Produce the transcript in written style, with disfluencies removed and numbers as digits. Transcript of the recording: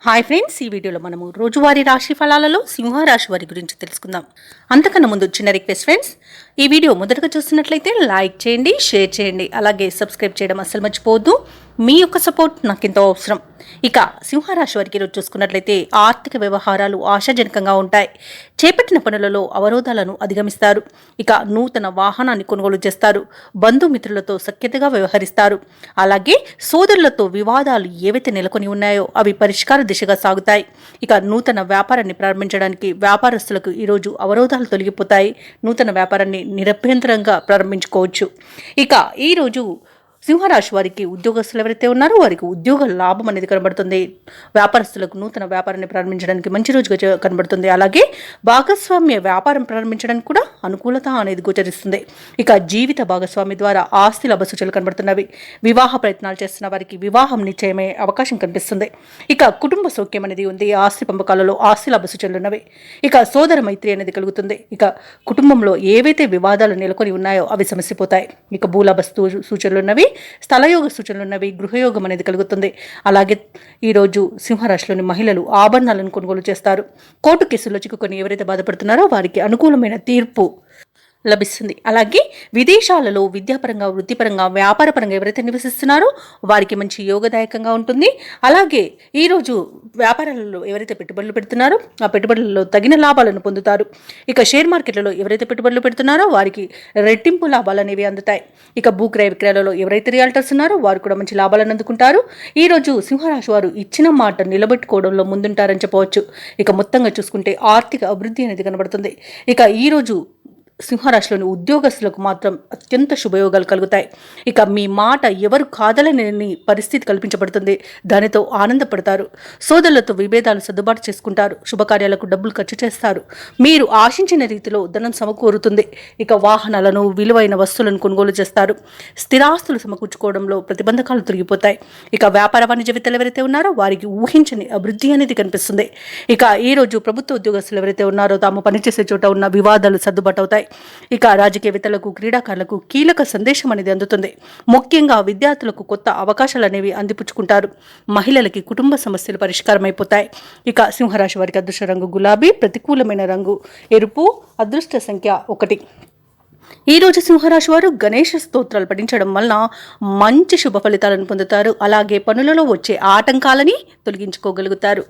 Hi friends, ఈ వీడియోలో మనము రోజువారీ రాశి ఫలాలలో సింహరాశి వారి గురించి తెలుసుకుందాం. అంతకన్నా ముందు చిన్న రిక్వెస్ట్ ఫ్రెండ్స్, ఈ వీడియో మొదటగా చూస్తున్నట్లయితే లైక్ చేయండి, షేర్ చేయండి, అలాగే సబ్స్క్రైబ్ చేయడం అస్సలు మర్చిపోవద్దు. మీ యొక్క సపోర్ట్ నాకు ఎంతో అవసరం. ఇక సింహరాశి వారికి ఈరోజు చూసుకున్నట్లయితే ఆర్థిక వ్యవహారాలు ఆశాజనకంగా ఉంటాయి. చేపట్టిన పనులలో అవరోధాలను అధిగమిస్తారు. ఇక నూతన వాహనాన్ని కొనుగోలు చేస్తారు. బంధుమిత్రులతో సఖ్యతగా వ్యవహరిస్తారు. అలాగే సోదరులతో వివాదాలు ఏవైతే నెలకొని ఉన్నాయో అవి పరిష్కార దిశగా సాగుతాయి. ఇక నూతన వ్యాపారాన్ని ప్రారంభించడానికి వ్యాపారస్తులకు ఈరోజు అవరోధాలు తొలగిపోతాయి. నూతన వ్యాపారాన్ని నిరభ్యంతరంగా ప్రారంభించుకోవచ్చు. ఇక ఈరోజు సింహరాశి వారికి ఉద్యోగస్తులు ఎవరైతే ఉన్నారో వారికి ఉద్యోగ లాభం అనేది కనబడుతుంది. వ్యాపారస్తులకు నూతన వ్యాపారాన్ని ప్రారంభించడానికి మంచి రోజుగా కనబడుతుంది. అలాగే భాగస్వామ్య వ్యాపారం ప్రారంభించడానికి కూడా అనుకూలత అనేది గోచరిస్తుంది. ఇక జీవిత భాగస్వామి ద్వారా ఆస్తి లాభ సూచనలు కనబడుతున్నవి. వివాహ ప్రయత్నాలు చేస్తున్న వారికి వివాహం నిశ్చయమే అవకాశం కనిపిస్తుంది. ఇక కుటుంబ సౌఖ్యం అనేది ఉంది. ఆస్తి పంపకాలలో ఆస్తి లాభ సూచనలు ఉన్నవి. ఇక సోదర మైత్రి అనేది కలుగుతుంది. ఇక కుటుంబంలో ఏవైతే వివాదాలు నెలకొని ఉన్నాయో అవి సమసిపోతాయి. ఇక భూలాభ సూచనలు ఉన్నవి. స్థలయోగ సూచనలు ఉన్నవి. గృహయోగం అనేది కలుగుతుంది. అలాగే ఈరోజు సింహరాశిలోని మహిళలు ఆభరణాలను కొనుగోలు చేస్తారు. కోర్టు కేసుల్లో చిక్కుకొని ఎవరైతే బాధపడుతున్నారో వారికి అనుకూలమైన తీర్పు లభిస్తుంది. అలాగే విదేశాలలో విద్యాపరంగా, వృత్తిపరంగా, వ్యాపారపరంగా ఎవరైతే నివసిస్తున్నారో వారికి మంచి యోగదాయకంగా ఉంటుంది. అలాగే ఈరోజు వ్యాపారాలలో ఎవరైతే పెట్టుబడులు పెడుతున్నారో ఆ పెట్టుబడులలో తగిన లాభాలను పొందుతారు. ఇక షేర్ మార్కెట్లలో ఎవరైతే పెట్టుబడులు పెడుతున్నారో వారికి రెట్టింపు లాభాలు అనేవి అందుతాయి. ఇక భూక్రయ విక్రయాలలో ఎవరైతే రియాల్టర్స్ ఉన్నారో వారు కూడా మంచి లాభాలను అందుకుంటారు. ఈరోజు సింహరాశి వారు ఇచ్చిన మాట నిలబెట్టుకోవడంలో ముందుంటారని చెప్పవచ్చు. ఇక మొత్తంగా చూసుకుంటే ఆర్థిక అభివృద్ధి అనేది కనబడుతుంది. ఇక ఈరోజు సింహరాశిలోని ఉద్యోగస్తులకు మాత్రం అత్యంత శుభయోగాలు కలుగుతాయి. ఇక మీ మాట ఎవరు కాదలని పరిస్థితి కల్పించబడుతుంది. దానితో ఆనందపడతారు. సోదరులతో విభేదాలు సర్దుబాటు చేసుకుంటారు. శుభకార్యాలకు డబ్బులు ఖర్చు చేస్తారు. మీరు ఆశించిన రీతిలో ధనం సమకూరుతుంది. ఇక వాహనాలను, విలువైన వస్తువులను కొనుగోలు చేస్తారు. స్థిరాస్తులు సమకూర్చుకోవడంలో ప్రతిబంధకాలు తొలగిపోతాయి. ఇక వ్యాపార వాణిజ్య వేత్తలు ఎవరైతే ఉన్నారో వారికి ఊహించని అభివృద్ధి అనేది కనిపిస్తుంది. ఇక ఈరోజు ప్రభుత్వ ఉద్యోగస్తులు ఎవరైతే ఉన్నారో తాము పనిచేసే చోట ఉన్న వివాదాలు సర్దుబాటు అవుతాయి. ఇక రాజకీయవేత్తలకు, క్రీడాకారులకు కీలక సందేశం అనేది అందుతుంది. ముఖ్యంగా విద్యార్థులకు కొత్త అవకాశాలు అనేవి అందిపుచ్చుకుంటారు. మహిళలకి కుటుంబ సమస్యలు పరిష్కారం అయిపోతాయి. ఇక సింహరాశి వారికి అదృష్ట రంగు గులాబీ, ప్రతికూలమైన రంగు ఎరుపు, అదృష్ట సంఖ్య 1. ఈరోజు సింహరాశి వారు గణేష స్తోత్రాలు పఠించడం వలన మంచి శుభ ఫలితాలను పొందుతారు. అలాగే పనులలో వచ్చే ఆటంకాలని తొలగించుకోగలుగుతారు.